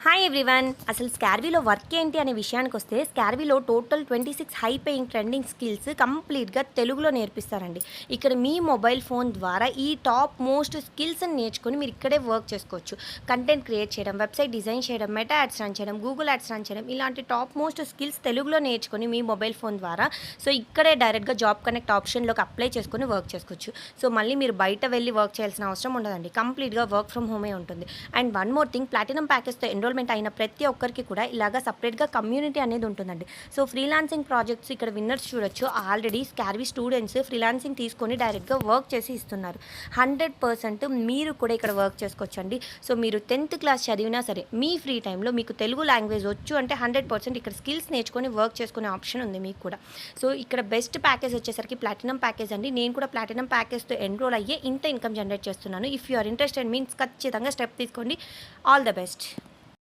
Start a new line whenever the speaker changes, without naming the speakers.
Hi everyone. అసలు స్కార్వీలో work ఏంటి అనే విషయానికి వస్తే, స్కార్వీలో total 26 high paying trending skills కంప్లీట్‌గా తెలుగులో నేర్పిస్తారండి. ఇక్కడ మీ మొబైల్ ఫోన్ ద్వారా ఈ టాప్ మోస్ట్ స్కిల్స్‌ని నేర్చుకొని మీరు ఇక్కడే వర్క్ చేసుకోవచ్చు. కంటెంట్ క్రియేట్ చేయడం, వెబ్‌సైట్ డిజైన్ చేయడం, మెటా యాడ్స్ రన్ చేయడం, గూగుల్ యాడ్స్ రన్ చేయడం, ఇలాంటి టాప్ మోస్ట్ స్కిల్స్ తెలుగులో నేర్చుకొని మీ మొబైల్ ఫోన్ ద్వారా ఇక్కడే డైరెక్ట్‌గా జాబ్ కనెక్ట్ ఆప్షన్‌లోకి అప్లై చేసుకొని వర్క్ చేసుకోవచ్చు. మళ్ళీ మీరు బయట వెళ్లి వర్క్ చేయాల్సిన అవసరం ఉండదండి. కంప్లీట్‌గా వర్క్ ఫ్రమ్ హోమే ఉంటుంది. And one more thing, platinum ప్యాకేజ్‌తో ఎన్రోల్మెంట్ అయిన ప్రతి ఒక్కరికి కూడా ఇలాగా సెపరేట్‌గా కమ్యూనిటీ అనేది ఉంటుందండి. ఫ్రీలాన్సింగ్ ప్రాజెక్ట్స్ ఇక్కడ విన్నర్స్ చూడొచ్చు. ఆల్రెడీ స్కార్వీ స్టూడెంట్స్ ఫ్రీలాన్సింగ్ తీసుకొని డైరెక్ట్‌గా వర్క్ చేసి ఇస్తున్నారు. 100% మీరు కూడా ఇక్కడ వర్క్ చేసుకోవచ్చండి. మీరు 10th క్లాస్ చదివినా సరే మీ ఫ్రీ టైంలో మీకు తెలుగు లాంగ్వేజ్ వచ్చు అంటే 100% ఇక్కడ స్కిల్స్ నేర్చుకొని వర్క్ చేసుకునే ఆప్షన్ ఉంది మీకు కూడా. ఇక్కడ బెస్ట్ ప్యాకేజ్ వచ్చేసరికి ప్లాటినం ప్యాకేజ్ అండి. నేను కూడా ప్లాటినం ప్యాకేజ్‌తో ఎన్రోల్ అయ్యే ఇంత ఇన్‌కమ్ జనరేట్ చేస్తున్నాను. If you are interested means ఖచ్చితంగా స్టెప్ తీసుకోండి. All the best.